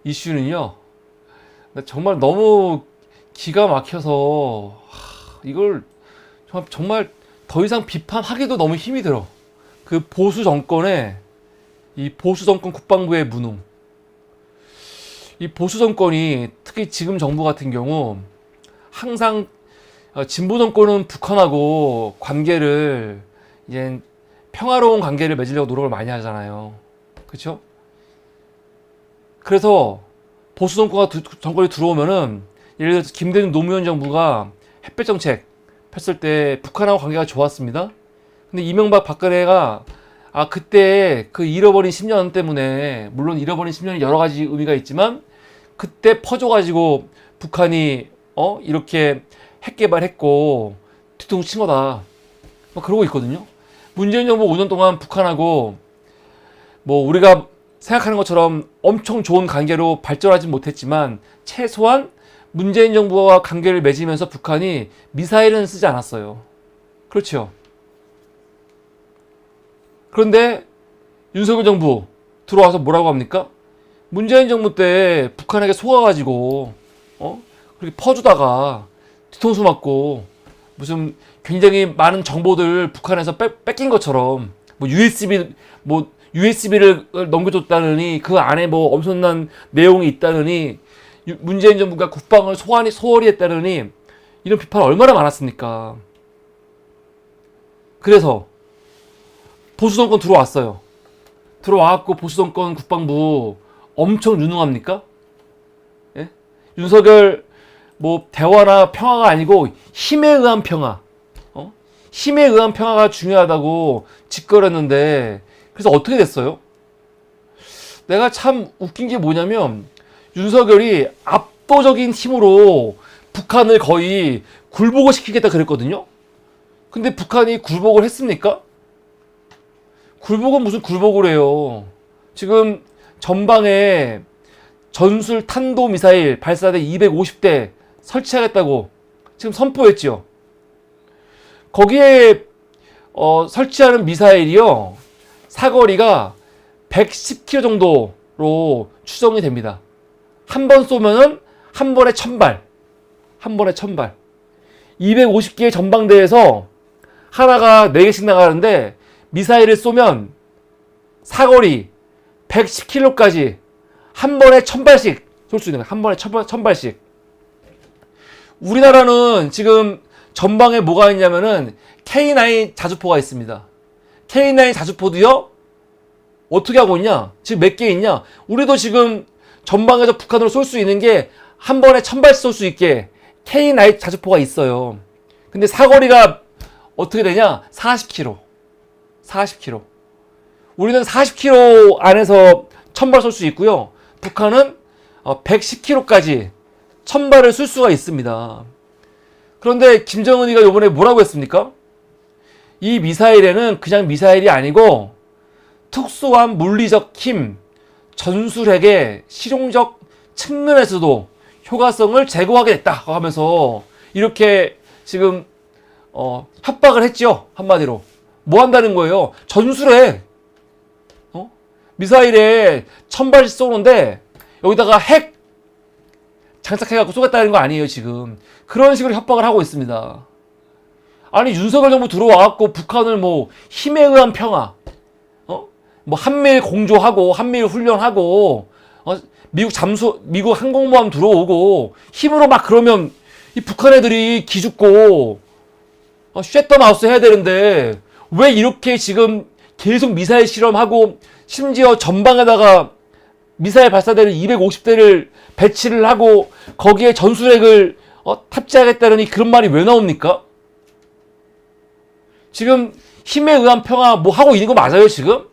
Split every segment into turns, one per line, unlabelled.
이슈는요, 정말 너무 기가 막혀서 이걸 정말 더 이상 비판하기도 너무 힘이 들어. 그 보수 정권의 이 보수 정권 국방부의 무능. 이 보수 정권이 특히 지금 정부 같은 경우 항상 진보 정권은 북한하고 관계를 이제 평화로운 관계를 맺으려고 노력을 많이 하잖아요. 그렇죠? 그래서 보수 정권이 들어오면은 예를 들어서 김대중 노무현 정부가 햇볕 정책 폈을 때 북한하고 관계가 좋았습니다. 근데 이명박 박근혜가 그때 그 잃어버린 10년 때문에, 물론 잃어버린 10년이 여러 가지 의미가 있지만 그때 퍼져가지고 북한이 이렇게 핵 개발했고 뒤통수 친 거다, 그러고 있거든요. 문재인 정부 5년 동안 북한하고 우리가 생각하는 것처럼 엄청 좋은 관계로 발전하지 못했지만 최소한 문재인 정부와 관계를 맺으면서 북한이 미사일은 쓰지 않았어요. 그렇죠. 그런데 윤석열 정부 들어와서 뭐라고 합니까? 문재인 정부 때 북한에게 속아가지고 그렇게 퍼주다가 뒤통수 맞고 무슨 굉장히 많은 정보들 북한에서 뺏긴 것처럼 USB를 넘겨줬다느니 그 안에 엄청난 내용이 있다느니 문재인 정부가 국방을 소홀히 했다느니 이런 비판 얼마나 많았습니까? 그래서 보수 정권 들어왔어요. 들어와갖고 보수 정권 국방부 엄청 유능합니까? 예? 윤석열 대화나 평화가 아니고 힘에 의한 평화, 힘에 의한 평화가 중요하다고 짓거렸는데, 그래서 어떻게 됐어요? 내가 참 웃긴 게 뭐냐면 윤석열이 압도적인 힘으로 북한을 거의 굴복을 시키겠다 그랬거든요. 근데 북한이 굴복을 했습니까? 굴복은 무슨 굴복을 해요. 지금 전방에 전술 탄도미사일 발사대 250대 설치하겠다고 지금 선포했지요. 거기에 설치하는 미사일이요, 사거리가 110km 정도로 추정이 됩니다. 한 번 쏘면은 한 번에 1000발. 250개의 전방대에서 하나가 4개씩 나가는데 미사일을 쏘면 사거리 110km까지 한 번에 1000발씩 쏠 수 있는 거예요. 한 번에 1000발씩. 우리나라는 지금 전방에 뭐가 있냐면은 K9 자주포가 있습니다. K9 자주포도요, 어떻게 하고 있냐? 지금 몇 개 있냐? 우리도 지금 전방에서 북한으로 쏠 수 있는 게 한 번에 1000발씩 쏠 수 있게 K9 자주포가 있어요. 근데 사거리가 어떻게 되냐? 40km. 우리는 40km 안에서 1000발 쏠 수 있고요. 북한은 110km까지 1000발을 쏠 수가 있습니다. 그런데 김정은이가 이번에 뭐라고 했습니까? 이 미사일에는 그냥 미사일이 아니고 특수한 물리적 힘, 전술핵의 실용적 측면에서도 효과성을 제고하게 됐다 하면서 이렇게 지금 협박을 했죠. 한마디로 뭐 한다는 거예요? 전술핵, 미사일에 1000발씩 쏘는데 여기다가 핵 장착해갖고 쏘겠다는 거 아니에요. 지금 그런 식으로 협박을 하고 있습니다. 아니, 윤석열 정부 들어와갖고 북한을 힘에 의한 평화, 한미일 공조하고 한미일 훈련하고 미국 항공모함 들어오고 힘으로 막 그러면 이 북한 애들이 기죽고 쉣더마우스 해야 되는데 왜 이렇게 지금 계속 미사일 실험하고 심지어 전방에다가 미사일 발사대를 250대를 배치를 하고 거기에 전술핵을 탑재하겠다느니 그런 말이 왜 나옵니까? 지금 힘에 의한 평화 하고 있는 거 맞아요 지금?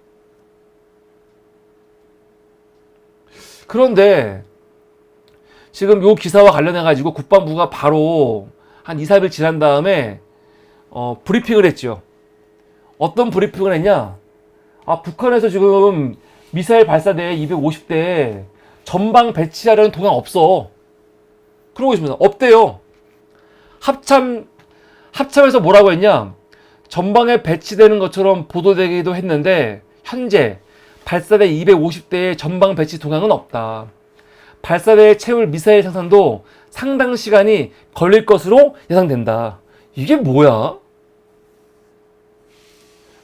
그런데 지금 요 기사와 관련해 가지고 국방부가 바로 한 2, 3일 지난 다음에 브리핑을 했죠. 어떤 브리핑을 했냐? 북한에서 지금 미사일 발사대 250대 전방 배치하려는 동향 없어. 그러고 있습니다. 없대요. 합참에서 뭐라고 했냐? 전방에 배치되는 것처럼 보도되기도 했는데 현재 발사대 250대의 전방 배치 동향은 없다. 발사대에 채울 미사일 생산도 상당 시간이 걸릴 것으로 예상된다. 이게 뭐야?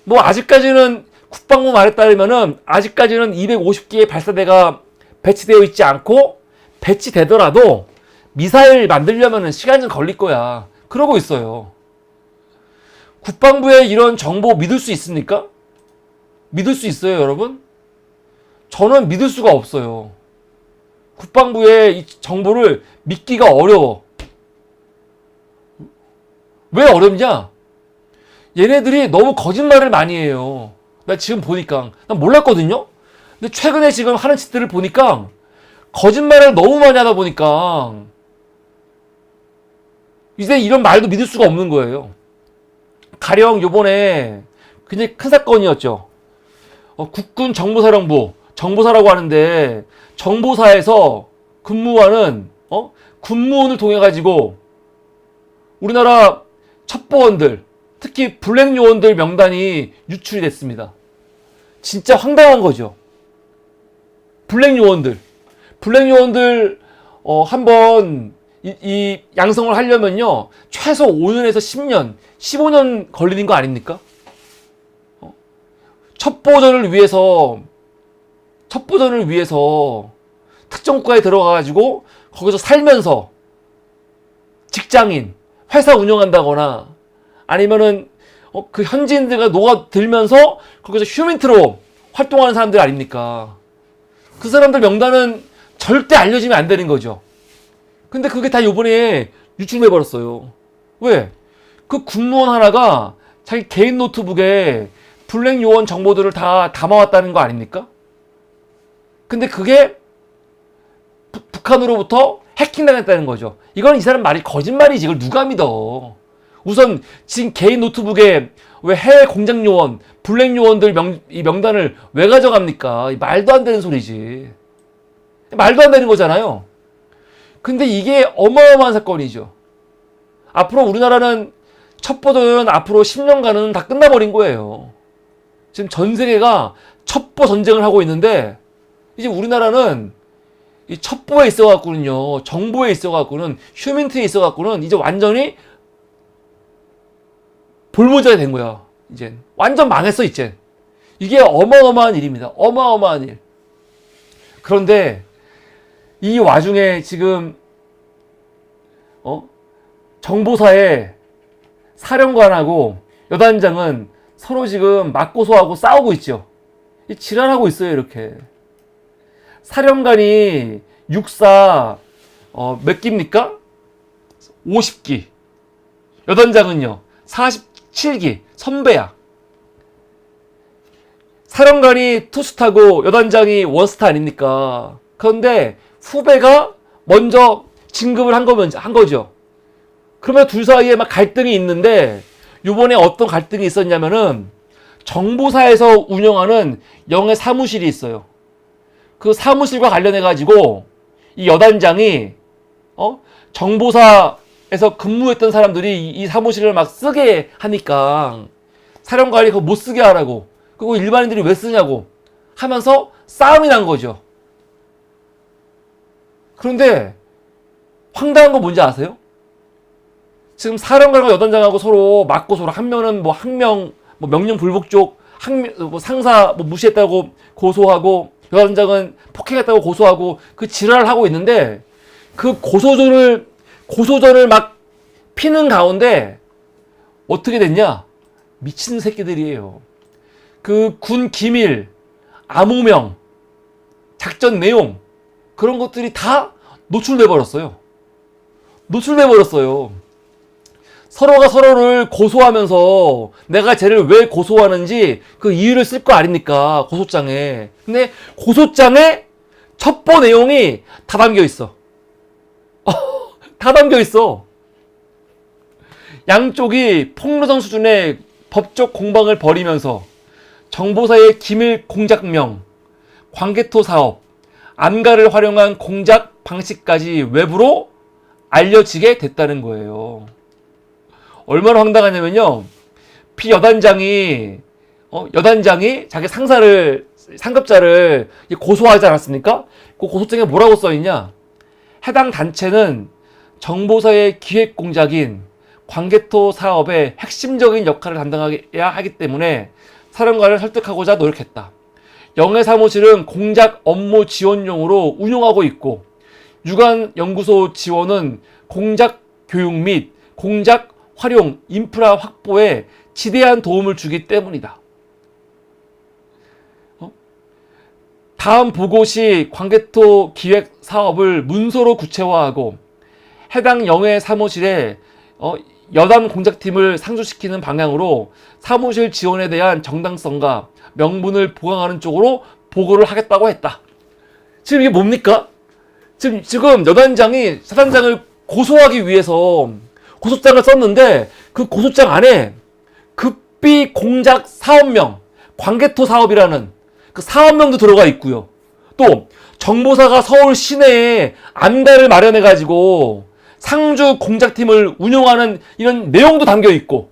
뭐 아직까지는 국방부 말에 따르면은 아직까지는 250개의 발사대가 배치되어 있지 않고 배치되더라도 미사일 만들려면은 시간이 좀 걸릴 거야. 그러고 있어요. 국방부의 이런 정보 믿을 수 있습니까? 믿을 수 있어요, 여러분? 저는 믿을 수가 없어요. 국방부의 이 정보를 믿기가 어려워. 왜 어렵냐? 얘네들이 너무 거짓말을 많이 해요. 나 지금 보니까. 난 몰랐거든요? 근데 최근에 지금 하는 짓들을 보니까 거짓말을 너무 많이 하다 보니까 이제 이런 말도 믿을 수가 없는 거예요. 가령 요번에 굉장히 큰 사건이었죠. 국군 정보사령부, 정보사라고 하는데 정보사에서 근무하는 군무원을 통해 가지고 우리나라 첩보원들, 특히 블랙 요원들 명단이 유출이 됐습니다. 진짜 황당한 거죠. 블랙 요원들 한번 이 양성을 하려면요 최소 5년에서 10년, 15년 걸리는 거 아닙니까? 첩보전을 위해서 특정 국가에 들어가가지고 거기서 살면서 직장인, 회사 운영한다거나 아니면은 그 현지인들과 녹아들면서 거기서 휴민트로 활동하는 사람들 아닙니까? 그 사람들 명단은 절대 알려지면 안 되는 거죠. 근데 그게 다 요번에 유출돼 버렸어요. 왜? 그 군무원 하나가 자기 개인 노트북에 블랙 요원 정보들을 다 담아왔다는 거 아닙니까? 근데 그게 북한으로부터 해킹당했다는 거죠. 이건 이 사람 말이 거짓말이지. 이걸 누가 믿어? 우선 지금 개인 노트북에 왜 해외 공장 요원, 블랙 요원들 이 명단을 왜 가져갑니까? 말도 안 되는 소리지. 말도 안 되는 거잖아요. 근데 이게 어마어마한 사건이죠. 앞으로 우리나라는 첩보전 앞으로 10년간은 다 끝나버린 거예요. 지금 전 세계가 첩보 전쟁을 하고 있는데 이제 우리나라는 이 첩보에 있어갖고는요, 정보에 있어갖고는, 휴민트에 있어갖고는 이제 완전히 볼모자가 된 거야. 이제 완전 망했어 이제. 이게 어마어마한 일입니다. 어마어마한 일. 그런데 이 와중에 지금 정보사의 사령관하고 여단장은 서로 지금 맞고소하고 싸우고 있죠. 지랄하고 있어요 이렇게. 사령관이 육사 몇 기입니까? 50기. 여단장은요 47기. 선배야. 사령관이 투스타고 여단장이 원스타 아닙니까? 그런데 후배가 먼저 진급을 한 거죠. 그러면 둘 사이에 막 갈등이 있는데 요번에 어떤 갈등이 있었냐면은 정보사에서 운영하는 영해 사무실이 있어요. 그 사무실과 관련해 가지고 이 여단장이 정보사에서 근무했던 사람들이 이 사무실을 막 쓰게 하니까 사령관이 그거 못 쓰게 하라고, 그리고 일반인들이 왜 쓰냐고 하면서 싸움이 난 거죠. 그런데 황당한 건 뭔지 아세요? 지금 사령관과 여단장하고 서로 맞고서로 한 명은 뭐 항명, 뭐 명령 불복종, 상사 뭐 무시했다고 고소하고 여단장은 폭행했다고 고소하고 그 지랄을 하고 있는데 그 고소전을 막 피는 가운데 어떻게 됐냐? 미친 새끼들이에요. 그 군 기밀, 암호명, 작전 내용 그런 것들이 다 노출돼 버렸어요. 서로가 서로를 고소하면서 내가 쟤를 왜 고소하는지 그 이유를 쓸 거 아닙니까? 고소장에. 근데 고소장에 첩보 내용이 다 담겨 있어. 다 담겨 있어. 양쪽이 폭로전 수준의 법적 공방을 벌이면서 정보사의 기밀 공작명, 광개토 사업, 암가를 활용한 공작 방식까지 외부로 알려지게 됐다는 거예요. 얼마나 황당하냐면요. 여단장이 자기 상사를 상급자를 고소하지 않았습니까? 그 고소장에 뭐라고 써있냐? 해당 단체는 정보사의 기획 공작인 광개토 사업의 핵심적인 역할을 담당해야 하기 때문에 사령관을 설득하고자 노력했다. 영해 사무실은 공작 업무 지원용으로 운용하고 있고 유관 연구소 지원은 공작 교육 및 공작 활용 인프라 확보에 지대한 도움을 주기 때문이다. 다음 보고 시 광개토 기획 사업을 문서로 구체화하고 해당 영해 사무실에 여담 공작팀을 상주시키는 방향으로 사무실 지원에 대한 정당성과 명분을 보강하는 쪽으로 보고를 하겠다고 했다. 지금 이게 뭡니까? 지금 여단장이 사단장을 고소하기 위해서 고소장을 썼는데 그 고소장 안에 급비 공작 사업명, 광개토 사업이라는 그 사업명도 들어가 있고요. 또 정보사가 서울 시내에 안가를 마련해가지고 상주 공작팀을 운영하는 이런 내용도 담겨 있고,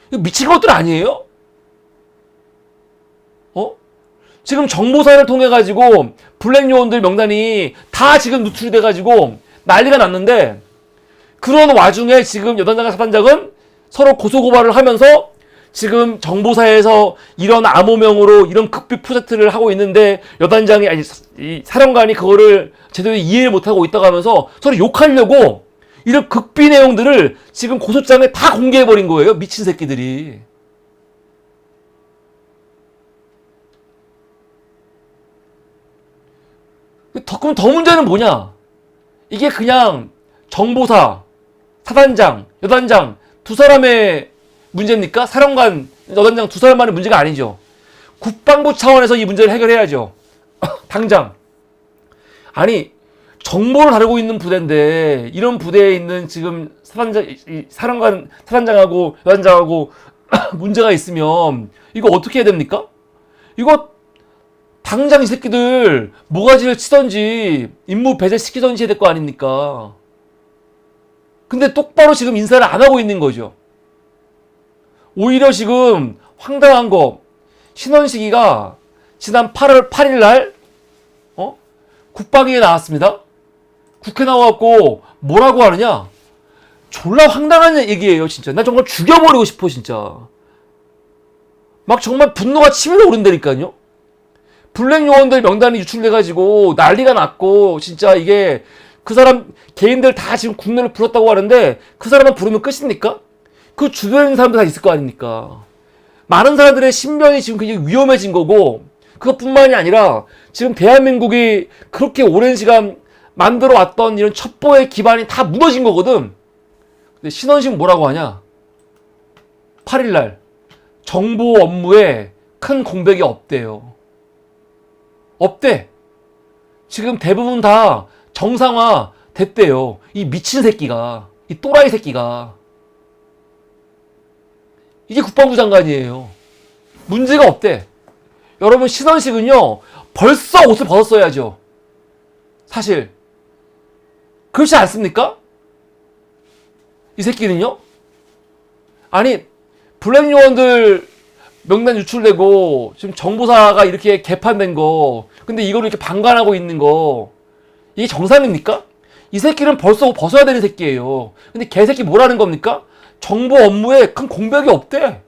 이거 미친 것들 아니에요? 지금 정보사를 통해 가지고 블랙 요원들 명단이 다 지금 누출이 돼 가지고 난리가 났는데, 그런 와중에 지금 여단장과 사단장은 서로 고소고발을 하면서 지금 정보사에서 이런 암호명으로 이런 극비 프로젝트를 하고 있는데 여단장이 이 사령관이 그거를 제대로 이해를 못하고 있다고 하면서 서로 욕하려고 이런 극비 내용들을 지금 고소장에 다 공개해버린 거예요. 미친 새끼들이. 그럼 더 문제는 뭐냐? 이게 그냥 정보사, 사단장, 여단장 두 사람의 문제입니까? 사령관, 여단장 두 사람만의 문제가 아니죠. 국방부 차원에서 이 문제를 해결해야죠. 당장. 아니, 정보를 다루고 있는 부대인데 이런 부대에 있는 지금 사령관, 사단장하고 여단장하고 문제가 있으면 이거 어떻게 해야 됩니까? 이거 당장 이 새끼들 모가지를 치던지 임무 배제시키던지 해야 될 거 아닙니까? 근데 똑바로 지금 인사를 안 하고 있는 거죠. 오히려 지금 황당한 거, 신원식이가 지난 8월 8일 날 국방위에 나왔습니다. 국회 나와갖고 뭐라고 하느냐? 졸라 황당한 얘기예요, 진짜. 나 정말 죽여버리고 싶어, 진짜. 막 정말 분노가 치밀어 오른다니까요. 블랙 요원들 명단이 유출돼가지고 난리가 났고, 진짜 이게 그 사람 개인들 다 지금 국내로 불렀다고 하는데 그 사람만 부르면 끝입니까? 그 주변에 있는 사람들 다 있을 거 아닙니까? 많은 사람들의 신변이 지금 굉장히 위험해진 거고, 그것뿐만이 아니라 지금 대한민국이 그렇게 오랜 시간 만들어 왔던 이런 첩보의 기반이 다 무너진 거거든. 근데 신원식 뭐라고 하냐? 8일날 정보 업무에 큰 공백이 없대요. 없대. 지금 대부분 다 정상화 됐대요. 이 미친 새끼가, 이 또라이 새끼가. 이게 국방부 장관이에요. 문제가 없대. 여러분, 신원식은요 벌써 옷을 벗었어야죠. 사실 그렇지 않습니까? 이 새끼는요. 아니, 블랙 요원들 명단 유출되고 지금 정보사가 이렇게 개판된 거, 근데 이거를 이렇게 방관하고 있는 거, 이게 정상입니까? 이 새끼는 벌써 벗어야 되는 새끼예요. 근데 개새끼 뭐라는 겁니까? 정보 업무에 큰 공백이 없대.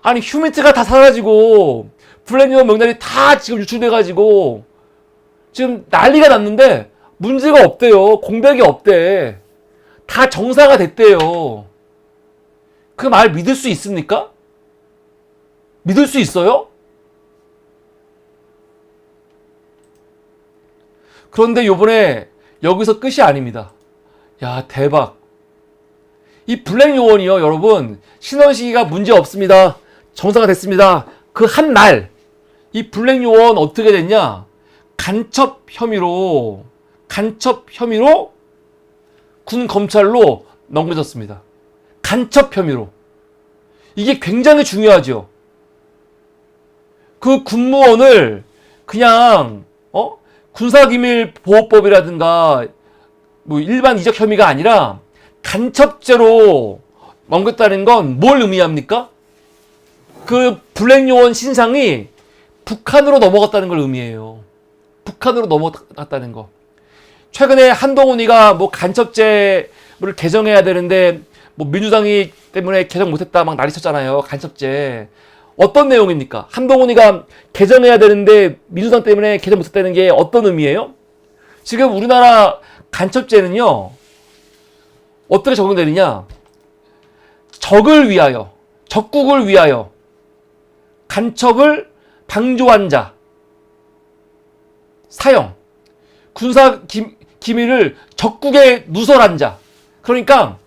아니, 휴민트가 다 사라지고 블랙 요원 명단이 다 지금 유출돼가지고 지금 난리가 났는데 문제가 없대요. 공백이 없대. 다 정상화 됐대요. 그 말 믿을 수 있습니까? 믿을 수 있어요? 그런데 요번에 여기서 끝이 아닙니다. 야, 대박. 이 블랙 요원이요, 여러분, 신원식이가 문제 없습니다, 정상화 됐습니다, 그 한 날 이 블랙 요원 어떻게 됐냐? 간첩 혐의로 군 검찰로 넘겨졌습니다. 간첩 혐의로. 이게 굉장히 중요하죠. 그 군무원을 그냥 군사기밀보호법이라든가 뭐 일반 이적 혐의가 아니라 간첩죄로 넘겼다는 건 뭘 의미합니까? 그 블랙 요원 신상이 북한으로 넘어갔다는 걸 의미해요. 북한으로 넘어갔다는 거. 최근에 한동훈이가 뭐 간첩죄를 개정해야 되는데 뭐 민주당이 때문에 개정 못했다 막 난리 쳤잖아요. 간첩죄. 어떤 내용입니까? 한동훈이가 개정해야 되는데 민주당 때문에 개정 못했다는 게 어떤 의미예요? 지금 우리나라 간첩죄는요, 어떻게 적용되느냐? 적을 위하여, 적국을 위하여 간첩을 방조한 자, 사형, 군사 기밀을 적국에 누설한 자. 그러니까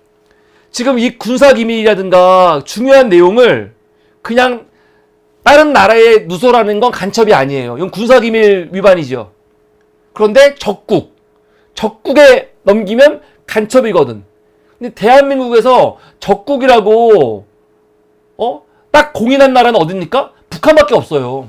지금 이 군사 기밀이라든가 중요한 내용을 그냥 다른 나라에 누설하는 건 간첩이 아니에요. 이건 군사 기밀 위반이죠. 그런데 적국에 넘기면 간첩이거든. 근데 대한민국에서 적국이라고 딱 공인한 나라는 어딥니까? 북한밖에 없어요.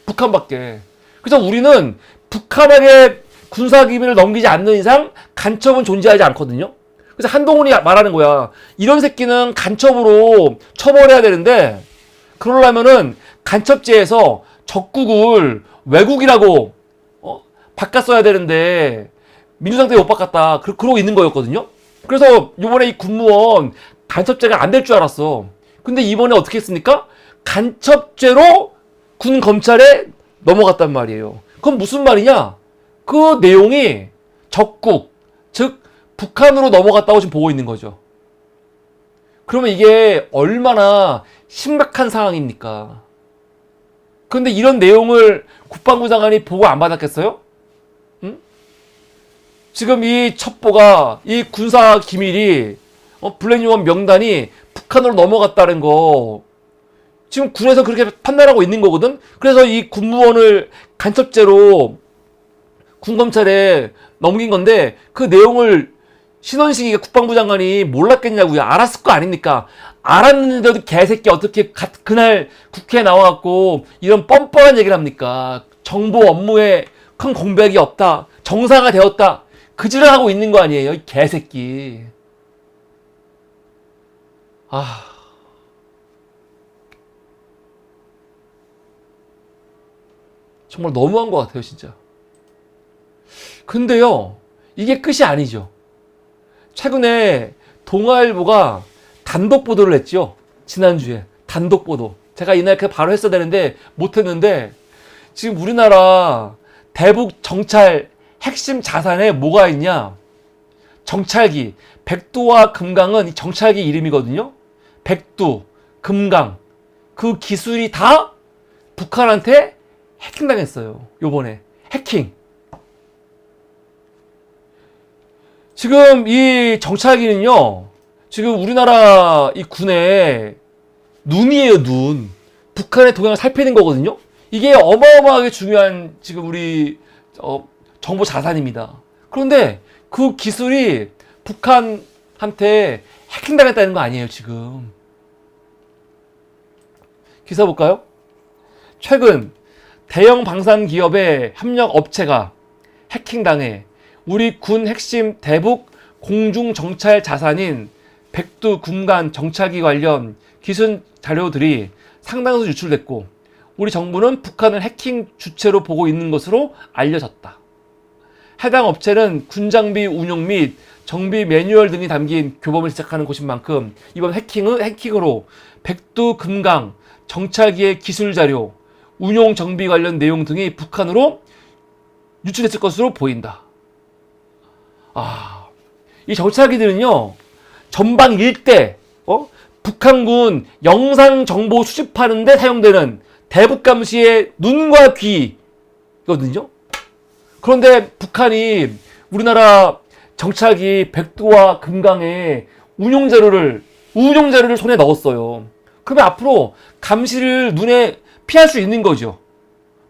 북한밖에. 그래서 우리는 북한에게 군사기밀을 넘기지 않는 이상 간첩은 존재하지 않거든요. 그래서 한동훈이 말하는 거야. 이런 새끼는 간첩으로 처벌해야 되는데, 그러려면은 간첩죄에서 적국을 외국이라고 바꿨어야 되는데 민주당 때문에 못 바꿨다. 그러고 있는 거였거든요. 그래서 이번에 이 군무원 간첩죄가 안 될 줄 알았어. 근데 이번에 어떻게 했습니까? 간첩죄로 군 검찰에 넘어갔단 말이에요. 그건 무슨 말이냐? 그 내용이 적국, 즉 북한으로 넘어갔다고 지금 보고 있는 거죠. 그러면 이게 얼마나 심각한 상황입니까? 그런데 이런 내용을 국방부 장관이 보고 안 받았겠어요? 응? 지금 이 첩보가, 이 군사 기밀이, 블랙요원 명단이 북한으로 넘어갔다는 거, 지금 군에서 그렇게 판단하고 있는 거거든? 그래서 이 군무원을 간첩죄로 군검찰에 넘긴 건데, 그 내용을 신원식이가 국방부 장관이 몰랐겠냐고요. 알았을 거 아닙니까? 알았는데도 개새끼 어떻게 그날 국회에 나와갖고 이런 뻔뻔한 얘기를 합니까? 정보 업무에 큰 공백이 없다. 정상화 되었다. 그지를 하고 있는 거 아니에요? 이 개새끼. 정말 너무한 것 같아요, 진짜. 근데요, 이게 끝이 아니죠. 최근에 동아일보가 단독 보도를 했죠. 지난주에 단독 보도. 제가 이날 바로 했어야 되는데 못했는데, 지금 우리나라 대북 정찰 핵심 자산에 뭐가 있냐? 정찰기. 백두와 금강은 이 정찰기 이름이거든요. 백두, 금강. 그 기술이 다 북한한테 해킹당했어요. 요번에 해킹. 지금 이 정찰기는요, 지금 우리나라 이 군의 눈이에요, 눈. 북한의 동향을 살피는 거거든요. 이게 어마어마하게 중요한 지금 우리 정보 자산입니다. 그런데 그 기술이 북한한테 해킹당했다는 거 아니에요, 지금. 기사 볼까요? 최근 대형 방산 기업의 협력 업체가 해킹당해 우리 군 핵심 대북 공중 정찰 자산인 백두 금간 정찰기 관련 기술 자료들이 상당수 유출됐고, 우리 정부는 북한을 해킹 주체로 보고 있는 것으로 알려졌다. 해당 업체는 군장비 운용 및 정비 매뉴얼 등이 담긴 교범을 시작하는 곳인 만큼 이번 해킹으로 백두 금강 정찰기의 기술 자료, 운용 정비 관련 내용 등이 북한으로 유출됐을 것으로 보인다. 이 정찰기들은요, 전방 일대, 북한군 영상 정보 수집하는데 사용되는 대북 감시의 눈과 귀거든요. 그런데 북한이 우리나라 정찰기 백두와 금강에 운용 자료를 손에 넣었어요. 그러면 앞으로 감시를 눈에 피할 수 있는 거죠.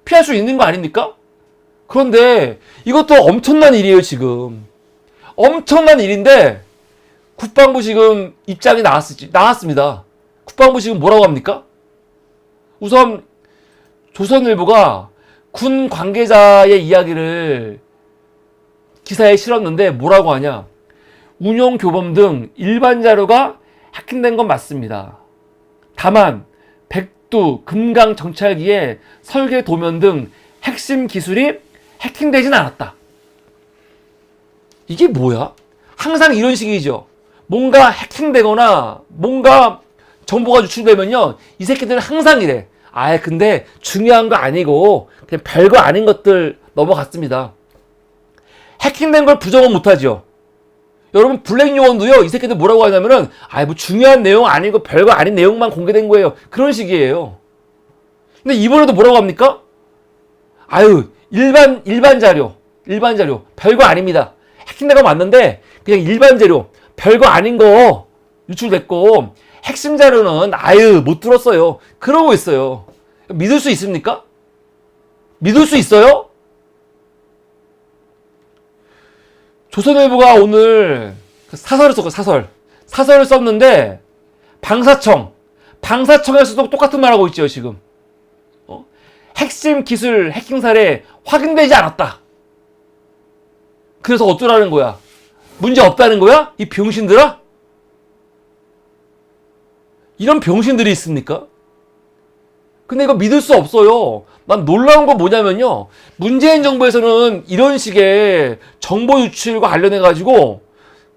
피할 수 있는 거 아닙니까? 그런데 이것도 엄청난 일이에요, 지금. 엄청난 일인데 국방부 지금 입장이 나왔습니다. 국방부 지금 뭐라고 합니까? 우선 조선일보가 군 관계자의 이야기를 기사에 실었는데 뭐라고 하냐? 운용 교범 등 일반 자료가 해킹된 건 맞습니다. 다만 백두 아직도 금강 정찰기의 설계 도면 등 핵심 기술이 해킹되진 않았다. 이게 뭐야? 항상 이런 식이죠. 뭔가 해킹되거나 뭔가 정보가 유출되면요, 이 새끼들은 항상 이래. 근데 중요한 거 아니고 그냥 별거 아닌 것들 넘어갔습니다. 해킹된 걸 부정은 못하죠. 여러분, 블랙 요원도요, 이 새끼들 뭐라고 하냐면은 뭐 중요한 내용 아니고 별거 아닌 내용만 공개된 거예요. 그런 식이에요. 근데 이번에도 뭐라고 합니까? 일반 자료 별거 아닙니다. 해킹된 거 맞는데 그냥 일반 자료 별거 아닌 거 유출됐고 핵심 자료는 못 들었어요. 그러고 있어요. 믿을 수 있습니까? 믿을 수 있어요? 조선일보가 오늘 사설을 썼고 사설을 썼는데 방사청에서도 똑같은 말 하고 있죠. 지금 핵심 기술 해킹 사례 확인되지 않았다. 그래서 어쩌라는 거야? 문제 없다는 거야? 이 병신들아? 이런 병신들이 있습니까? 근데 이거 믿을 수 없어요. 난 놀라운 건 뭐냐면요, 문재인 정부에서는 이런 식의 정보 유출과 관련해가지고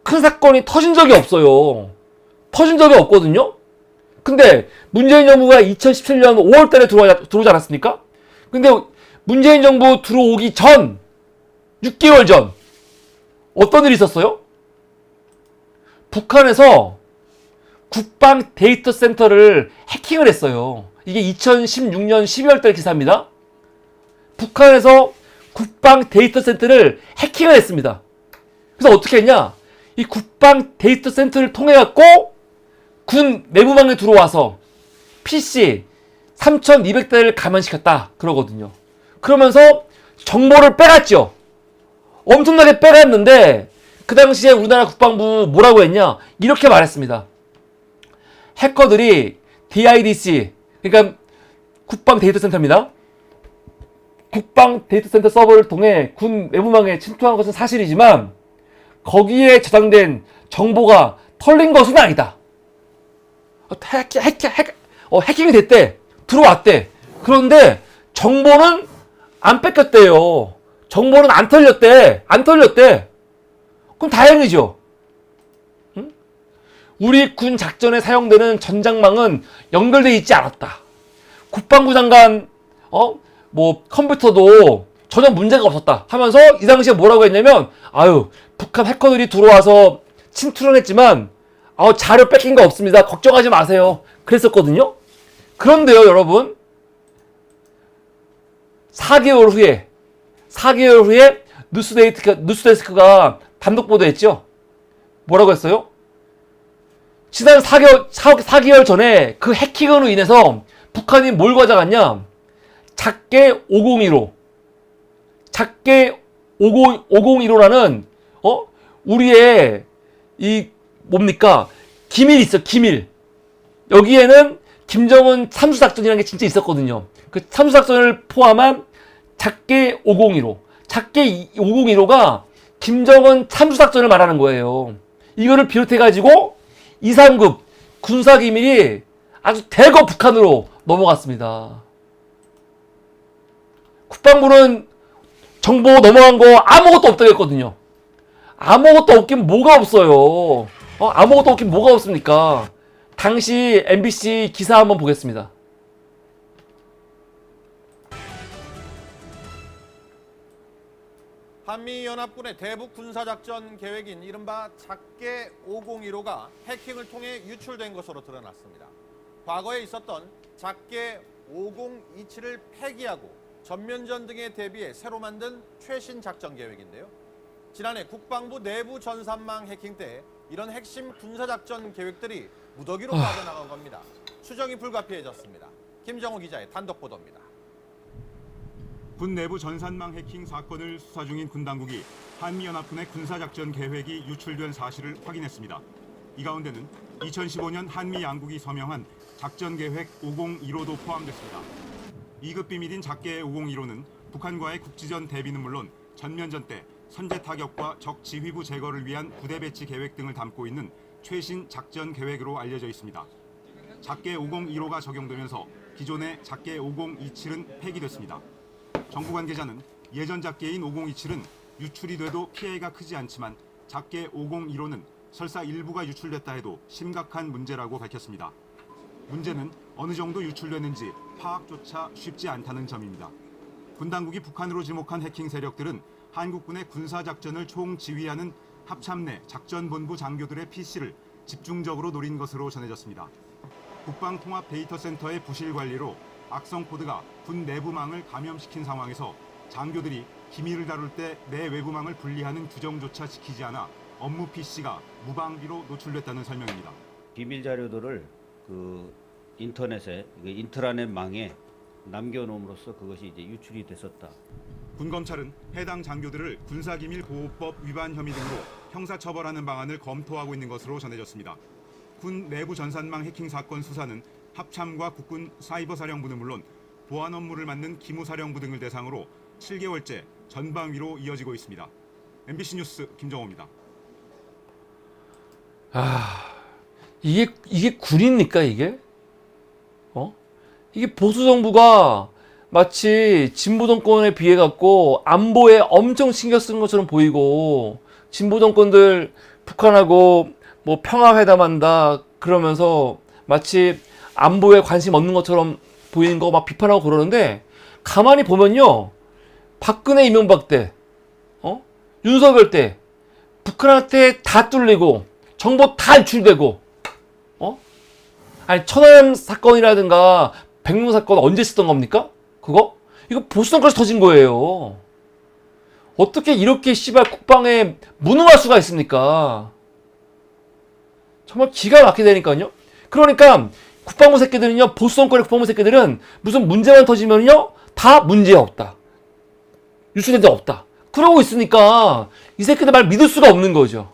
큰 사건이 터진 적이 없어요. 터진 적이 없거든요? 근데 문재인 정부가 2017년 5월 달에 들어오지 않았습니까? 근데 문재인 정부 들어오기 전, 6개월 전, 어떤 일이 있었어요? 북한에서 국방 데이터 센터를 해킹을 했어요. 이게 2016년 12월 달 기사입니다. 북한에서 국방 데이터 센터를 해킹을 했습니다. 그래서 어떻게 했냐? 이 국방 데이터 센터를 통해 갖고 군 내부망에 들어와서 PC 3,200대를 감염시켰다 그러거든요. 그러면서 정보를 빼갔죠. 엄청나게 빼갔는데 그 당시에 우리나라 국방부 뭐라고 했냐? 이렇게 말했습니다. 해커들이 DIDC, 그러니까 국방 데이터 센터입니다. 국방 데이터 센터 서버를 통해 군 내부망에 침투한 것은 사실이지만 거기에 저장된 정보가 털린 것은 아니다. 해킹이 됐대. 들어왔대. 그런데 정보는 안 뺏겼대요. 정보는 안 털렸대. 그럼 다행이죠. 응? 우리 군 작전에 사용되는 전장망은 연결되어 있지 않았다. 국방부 장관 컴퓨터도 전혀 문제가 없었다 하면서 이 당시에 뭐라고 했냐면 북한 해커들이 들어와서 침투를 했지만 자료 뺏긴 거 없습니다. 걱정하지 마세요. 그랬었거든요. 그런데요, 여러분, 4개월 후에 뉴스데스크가 단독 보도했죠. 뭐라고 했어요? 지난 4개월 전에 그 해킹으로 인해서 북한이 뭘 가져갔냐? 작게 501호. 작게 501호라는 우리의 기밀이 있어, 기밀. 여기에는 김정은 참수작전이라는 게 진짜 있었거든요. 그 참수작전을 포함한 작게 501호. 작게 501호가 김정은 참수작전을 말하는 거예요. 이거를 비롯해가지고 2, 3급 군사기밀이 아주 대거 북한으로 넘어갔습니다. 국방부는 정보 넘어간 거 아무것도 없다고 했거든요. 아무것도 없긴 뭐가 없어요. 아무것도 없긴 뭐가 없습니까? 당시 MBC 기사 한번 보겠습니다.
한미연합군의 대북 군사작전 계획인 이른바 작게 501호가 해킹을 통해 유출된 것으로 드러났습니다. 과거에 있었던 작게 5027을 폐기하고 전면전 등에 대비해 새로 만든 최신 작전 계획인데요. 지난해 국방부 내부 전산망 해킹 때 이런 핵심 군사작전 계획들이 무더기로 빠져나간 겁니다. 추정이 불가피해졌습니다. 김정우 기자의 단독 보도입니다.
군 내부 전산망 해킹 사건을 수사 중인 군 당국이 한미연합군의 군사작전 계획이 유출된 사실을 확인했습니다. 이 가운데는 2015년 한미 양국이 서명한 작전계획 501호도 포함됐습니다. 2급 비밀인 작계 501호는 북한과의 국지전 대비는 물론 전면전 때 선제 타격과 적 지휘부 제거를 위한 부대 배치 계획 등을 담고 있는 최신 작전 계획으로 알려져 있습니다. 작계 501호가 적용되면서 기존의 작계 5027은 폐기됐습니다. 정부 관계자는 예전 작계인 5027은 유출이 돼도 피해가 크지 않지만 작계 5015는 설사 일부가 유출됐다 해도 심각한 문제라고 밝혔습니다. 문제는 어느 정도 유출됐는지 파악조차 쉽지 않다는 점입니다. 군 당국이 북한으로 지목한 해킹 세력들은 한국군의 군사작전을 총지휘하는 합참내 작전본부 장교들의 PC를 집중적으로 노린 것으로 전해졌습니다. 국방통합데이터센터의 부실 관리로 악성 코드가 군 내부망을 감염시킨 상황에서 장교들이 기밀을 다룰 때 내 외부망을 분리하는 규정조차 지키지 않아 업무 PC가 무방비로 노출됐다는 설명입니다.
비밀 자료들을 인터넷에 인트라넷 망에 남겨놓음으로써 그것이 이제 유출이 됐었다.
군검찰은 해당 장교들을 군사기밀보호법 위반 혐의 등으로 형사처벌하는 방안을 검토하고 있는 것으로 전해졌습니다. 군 내부 전산망 해킹 사건 수사는 합참과 국군 사이버사령부는 물론 보안 업무를 맡는 기무사령부 등을 대상으로 7개월째 전방위로 이어지고 있습니다. MBC 뉴스 김정호입니다.
이게 군입니까 이게? 이게 보수 정부가 마치 진보 정권에 비해 갖고 안보에 엄청 신경 쓰는 것처럼 보이고, 진보 정권들 북한하고 뭐 평화회담한다 그러면서 마치 안보에 관심 없는 것처럼 보이는 거 막 비판하고 그러는데, 가만히 보면요, 박근혜 이명박 때, 윤석열 때 북한한테 다 뚫리고 정보 다 유출되고, 아니 천안함 사건이라든가 백룸 사건 언제 쓰던 겁니까? 그거? 이거 보수 정권에서 터진 거예요. 어떻게 이렇게 씨발 국방에 무능할 수가 있습니까? 정말 기가 막히다니까요. 그러니까 국방부 새끼들은요, 보수 정권의 국방부 새끼들은 무슨 문제만 터지면요 다 문제 없다, 유출된 적 없다, 그러고 있으니까 이 새끼들 말 믿을 수가 없는 거죠.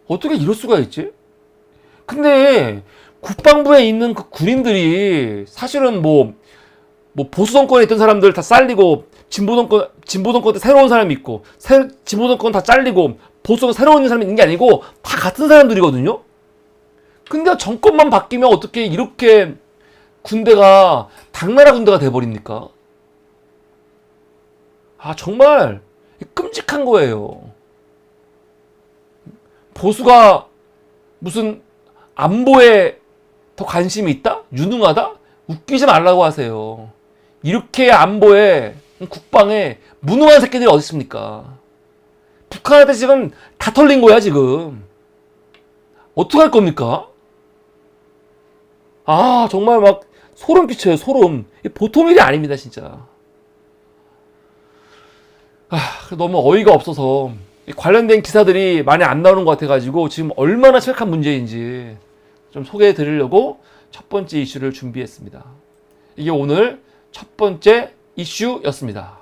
어떻게 이럴 수가 있지? 근데 국방부에 있는 그 군인들이 사실은 뭐 보수 정권에 있던 사람들 다 잘리고 진보 정권 때 새로운 사람이 있고, 진보 정권 다 잘리고 보수 정권 새로운 사람이 있는 게 아니고 다 같은 사람들이거든요. 근데 정권만 바뀌면 어떻게 이렇게 군대가 당나라 군대가 돼버립니까? 정말 끔찍한 거예요. 보수가 무슨 안보에 더 관심이 있다? 유능하다? 웃기지 말라고 하세요. 이렇게 안보에, 국방에 무능한 새끼들이 어디 있습니까? 북한한테 지금 다 털린 거야 지금. 어떡할 겁니까? 정말 막 소름 끼쳐요, 소름. 보통 일이 아닙니다 진짜. 너무 어이가 없어서 관련된 기사들이 많이 안 나오는 것 같아가지고 지금 얼마나 심각한 문제인지 좀 소개해 드리려고 첫 번째 이슈를 준비했습니다. 이게 오늘 첫 번째 이슈였습니다.